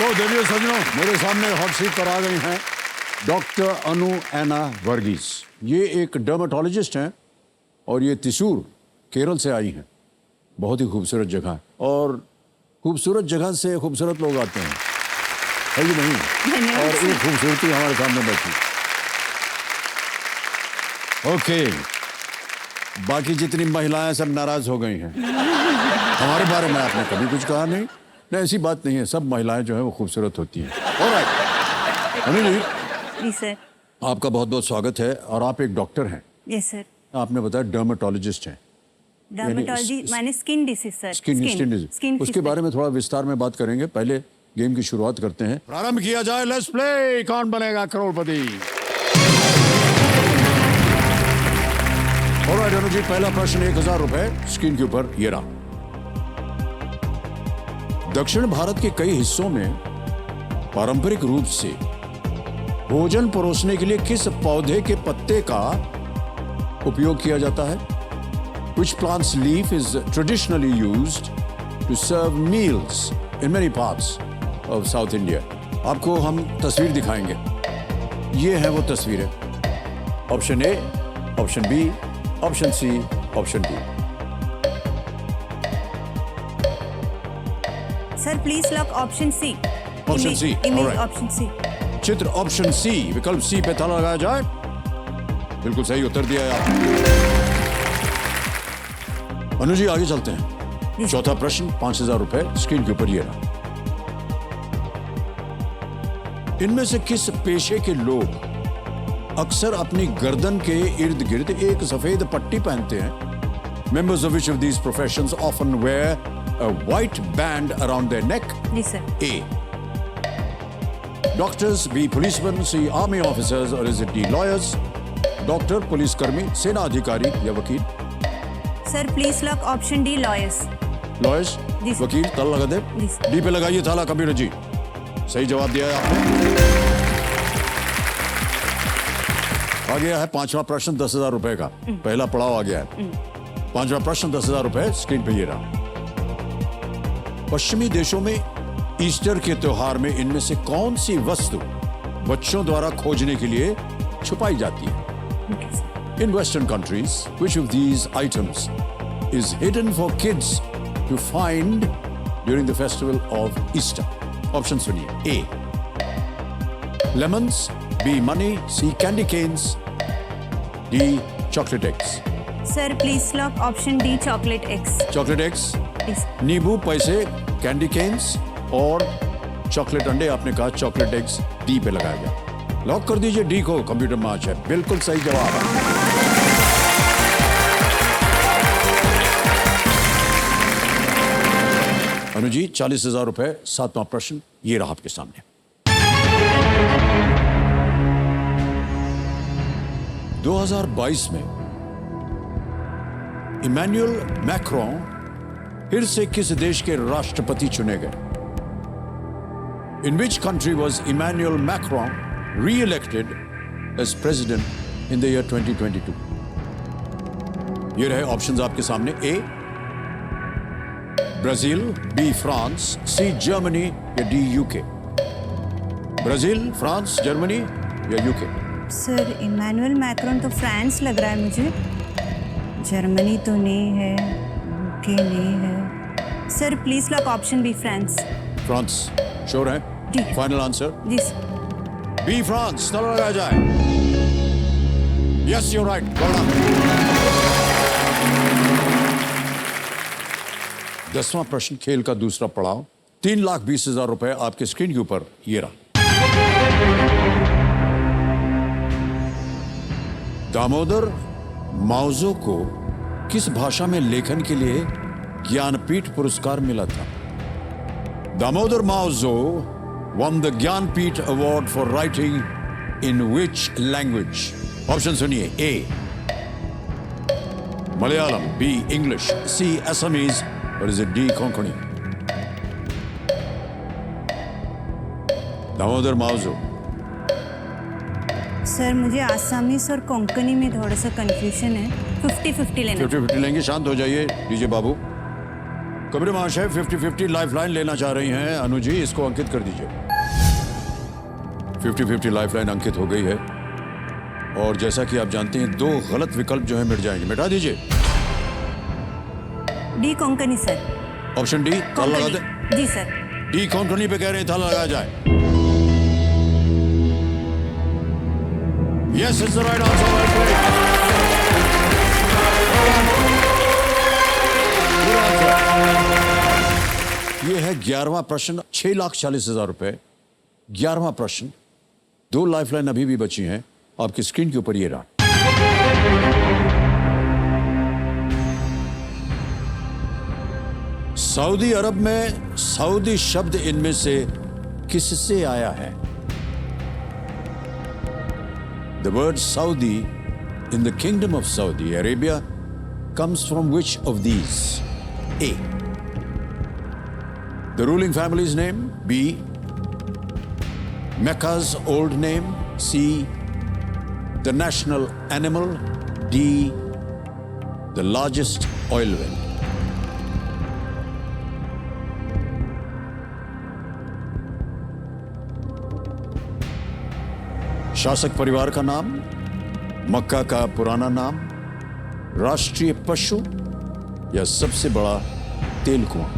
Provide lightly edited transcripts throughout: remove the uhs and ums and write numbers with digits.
तो देखिए सज्जनों, मेरे सामने हॉट सीट पर आ गई हैं डॉक्टर अनु एना वर्गीस। ये एक डर्मेटोलॉजिस्ट हैं और ये त्रिशूर केरल से आई हैं। बहुत ही खूबसूरत जगह है और खूबसूरत जगह से खूबसूरत लोग आते हैं, है कि नहीं? और एक खूबसूरती हमारे सामने बैठी। ओके, बाकी जितनी महिलाएं सब नाराज हो गई हैं। हमारे बारे में आपने कभी कुछ कहा नहीं। नहीं, ऐसी बात नहीं है, सब महिलाएं जो है वो खूबसूरत होती हैं। ऑलराइट अनु जी सर, आपका बहुत बहुत स्वागत है। और आप एक डॉक्टर हैं। Yes sir. आपने बताया डर्मेटोलॉजिस्ट हैं। डर्मेटोलॉजी माने skin disease sir. Skin disease, उसके बारे में थोड़ा विस्तार में बात करेंगे। पहले गेम की शुरुआत करते हैं, प्रारंभ किया जाए। Let's play. कौन बनेगा करोड़पति? ऑलराइट अनु जी, पहला प्रश्न 1000 रुपए स्क्रीन के ऊपर ये रहा। दक्षिण भारत के कई हिस्सों में पारंपरिक रूप से भोजन परोसने के लिए किस पौधे के पत्ते का उपयोग किया जाता है? Which plant's leaf is traditionally used to serve meals in many parts of South India? आपको हम तस्वीर दिखाएंगे। ये है वो तस्वीर है। Option A, option B, option C, option D. Sir please lock option C. Option C, image option C. चित्र ऑप्शन सी, विकल्प सी पे ताला लगाया जाए। बिल्कुल सही उत्तर दिया है आपने। अनु जी आगे चलते हैं। चौथा प्रश्न 5000 रुपए स्क्रीन के ऊपर ये रहा। इनमें से किस पेशे के लोग अक्सर अपनी गर्दन के इर्द गिर्द एक सफेद पट्टी पहनते हैं? Members of which of these professions often wear a white band around their neck? जी sir. A. Doctors, B. Policemen, C. Army officers, or is it D. Lawyers? Doctor, पुलिसकर्मी, सेना अधिकारी या वकील? Sir please lock option D, lawyers. Lawyers, जी sir. वकील, ताला लगा दे। जी सर। डी पे लगाइए ताला कबीर जी। सही जवाब दिया है आपने। आ गया है पांचवा प्रश्न 10,000 रुपए का। पहला पड़ाव आ गया है। पांचवा प्रश्न 10,000 रुपए स्क्रीन पे ये रहा। पश्चिमी देशों में ईस्टर के त्योहार में इनमें से कौन सी वस्तु बच्चों द्वारा खोजने के लिए छुपाई जाती है? In Western countries, which of these items is hidden for kids to find during the festival of Easter? Options सुनिए। A. Lemons, B. Money, C. Candy canes, D. Chocolate eggs. Sir please lock option D, chocolate eggs. Chocolate eggs, नींबू, पैसे, candy Keynes और chocolate अंडे। आपने कहा chocolate eggs, D पे लगाया गया। लॉक कर दीजिए डी को। कंप्यूटर मैच है, बिल्कुल सही जवाब है। अनु जी 40,000 रुपए, सातवां प्रश्न ये रहा आपके सामने। 2022 में इमैनुअल मैक्रोन फिर से किस देश के राष्ट्रपति चुने गए? In which country was Emmanuel Macron re-elected as president in the year 2022? ये रहे ऑप्शंस आपके सामने। A. Brazil, B. France, C. Germany या D. UK. Brazil, France, Germany या यूके? सर इमैनुअल मैक्रोन तो फ्रांस लग रहा है मुझे। जर्मनी तो नहीं है, यूके नहीं है। Sir please lock option B, France. France sure है? जी। Final answer? जी सर। बी फ्रांस, ताला लगाया जाए। Yes you right. 10वां प्रश्न खेल का दूसरा पड़ाव 3,20,000 रुपए आपके स्क्रीन के ऊपर ये रहा। दामोदर माउजो को किस भाषा में लेखन के लिए ज्ञानपीठ पुरस्कार मिला था? Damodar Mauzo won the Gyanpith Award for writing in which language? Option सुनिए। A. Malayalam, B. English, C. Assamese, or is it D. Konkani? Damodar Mauzo. Sir मुझे आसामीस और कोंकणी में थोड़ा सा कंफ्यूजन है। 50-50 लेना। 50-50 लेंगे। शांत हो जाइए डीजे बाबू। कबीर महाशय 50-50 लाइफलाइन लेना चाह रही हैं अनु जी, इसको अंकित कर दीजिए। 50-50 लाइफलाइन अंकित हो गई है और जैसा कि आप जानते हैं 2 गलत विकल्प जो है मिट जाएंगे। मिटा दीजिए। D Konkani sir. Option D ताला लगा दे। जी सर। डी कोंकणी पे कह रहे हैं ताला लगाया जाए। Yes it's the right answer. ये है 11वां प्रश्न, 6,40,000 रुपए। 11वां प्रश्न, 2 लाइफलाइन अभी भी बची हैं आपकी स्क्रीन के ऊपर। ये रहा। सऊदी अरब में सऊदी शब्द इनमें से किससे आया है? The word Saudi in the kingdom of Saudi Arabia comes from which of these? A. The ruling family's name. B. Mecca's old name. C. The national animal. D. The largest oil well. शासक परिवार का नाम, मक्का का पुराना नाम, राष्ट्रीय पशु या सबसे बड़ा तेल कुआं?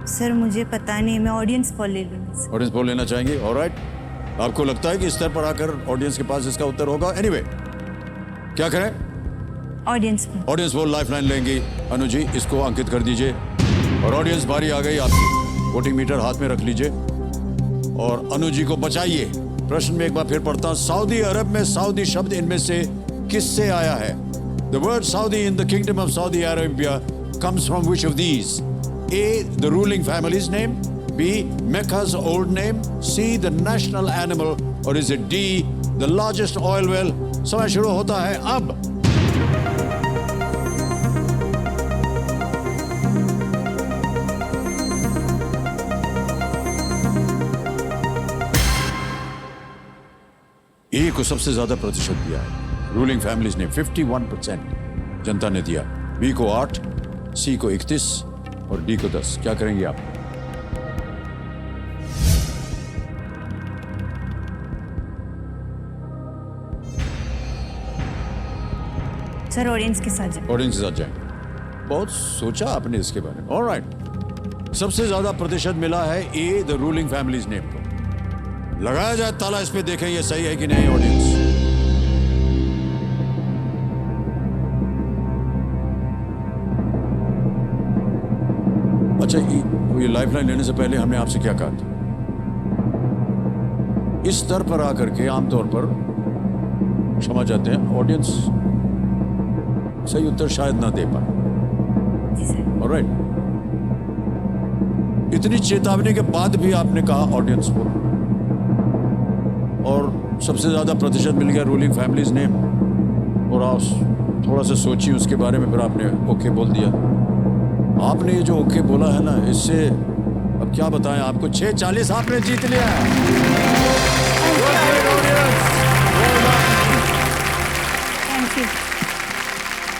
सर मुझे पता नहीं, मैं ऑडियंस पोल ले लूंगी। ऑडियंस पोल लेना चाहेंगे? ऑलराइट। आपको लगता है कि इस स्तर पर आकर ऑडियंस के पास इसका उत्तर होगा? एनीवे, क्या करें? Audience poll. Audience poll lifeline लेंगी अनु जी, इसको अंकित कर दीजिए। और ऑडियंस बारी आ गई आपकी। वोटिंग मीटर हाथ में रख लीजिए और अनु जी को बचाइए। प्रश्न में एक बार फिर पढ़ता हूं। सऊदी अरब में सऊदी शब्द इनमें से किससे आया है? The word Saudi in the kingdom of Saudi Arabia comes from which of these? A. The ruling family's name. B. Mecca's old name. C. The national animal. Or is it D. The largest oil well? समय शुरू होता है अब। ए को सबसे ज्यादा प्रतिशत दिया है रूलिंग फैमिलीज ने, 51% जनता ने दिया। बी को 8, सी को 31 और डी को 10। क्या करेंगे आप? सर ऑडियंस के साथ जाए। ऑडियंस के साथ जाएं। बहुत सोचा आपने इसके बारे में। ऑलराइट, सबसे ज्यादा प्रतिशत मिला है ए द रूलिंग फैमिलीज नेम को। लगाया जाए ताला इस पे, देखें ये सही है कि नहीं ऑडियंस। अच्छा, ये लाइफलाइन लेने से पहले हमने आपसे क्या कहा था? इस स्तर पर आकर के आमतौर पर क्षमा चाहते हैं, ऑडियंस सही उत्तर शायद ना दे पाए। ऑलराइट, इतनी चेतावनी के बाद भी आपने कहा ऑडियंस को, और सबसे ज्यादा प्रतिशत मिल गया रूलिंग फैमिलीज नेम। और आप थोड़ा सा सोचिए उसके बारे में, फिर आपने ओके बोल दिया। आपने ये जो ओके बोला है ना, इससे अब क्या बताएं आपको, 640 आपने जीत लिया है।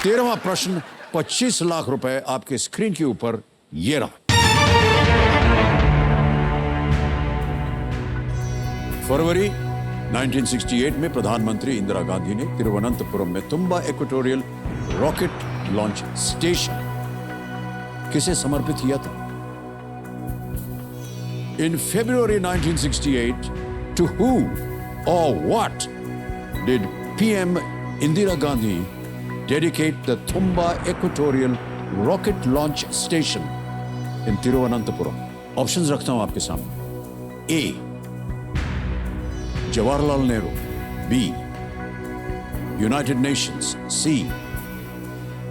13वां प्रश्न, 25 लाख रुपए आपके स्क्रीन के ऊपर। ये रहा। फरवरी 1968 में प्रधानमंत्री इंदिरा गांधी ने तिरुवनंतपुरम में तुम्बा इक्वेटोरियल रॉकेट लॉन्च स्टेशन किसे समर्पित किया था? In February 1968, to who or what did PM Indira Gandhi dedicate the Thumba Equatorial Rocket Launch Station in Tiruvananthapuram? Options रखता हूं आपके सामने। A. Jawaharlal Nehru. B. United Nations. C.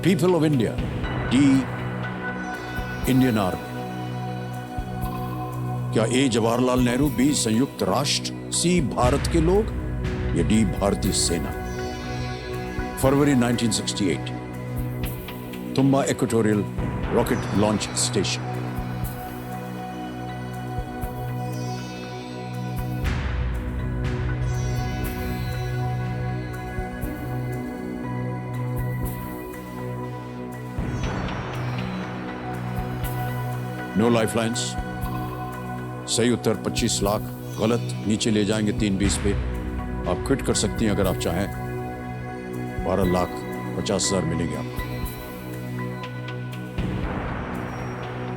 People of India. D. Indian Army. क्या ए Jawaharlal Nehru, B संयुक्त राष्ट्र, सी भारत के लोग या डी भारतीय सेना? फरवरी 1968। Thumba equatorial rocket launch station. No lifelines. सही उत्तर 25 लाख, गलत नीचे ले जाएंगे 320 पे। आप क्विट कर सकती हैं अगर आप चाहें। 12,50,000 मिलेंगे आपको।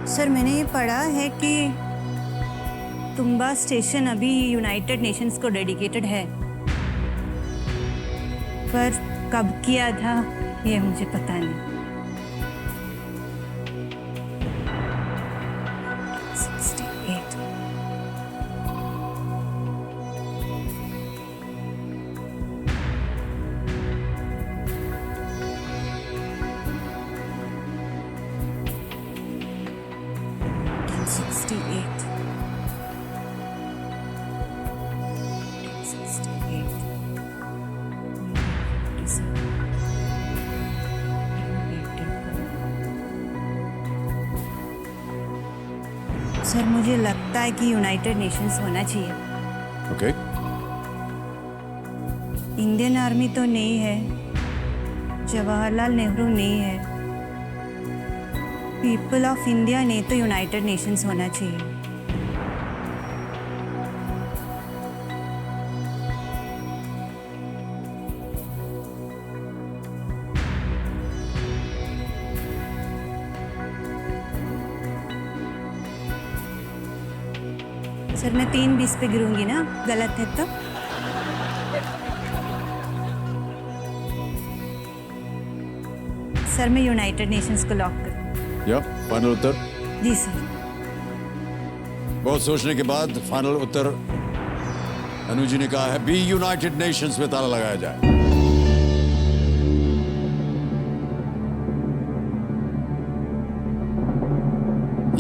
सर मैंने ये पढ़ा है कि तुम्बा स्टेशन अभी यूनाइटेड नेशंस को डेडिकेटेड है, पर कब किया था ये मुझे पता नहीं। 68। सर मुझे लगता है कि यूनाइटेड नेशंस होना चाहिए। ओके। इंडियन आर्मी तो नहीं है, जवाहरलाल नेहरू नहीं है, पीपल ऑफ इंडिया नहीं, तो यूनाइटेड नेशंस होना चाहिए। सर मैं 3:20 पे गिरूंगी ना, गलत है तो? सर मैं यूनाइटेड नेशंस को लॉक कर। या फाइनल उत्तर? जी सर। बहुत सोचने के बाद फाइनल उत्तर अनु जी ने कहा है बी, यूनाइटेड नेशंस में ताला लगाया जाए।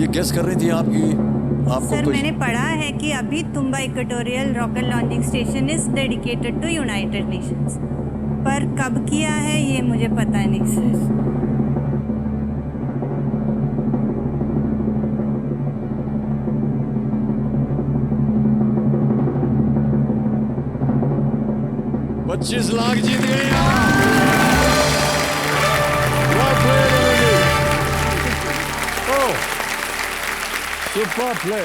ये गेस कर रही थी आपकी आपको सर कुछ... मैंने पढ़ा है कि अभी Thumba equatorial rocket launching station is dedicated to United Nations, पर कब किया है ये मुझे पता नहीं सर। $25 लाख जीत गए आप। Super play.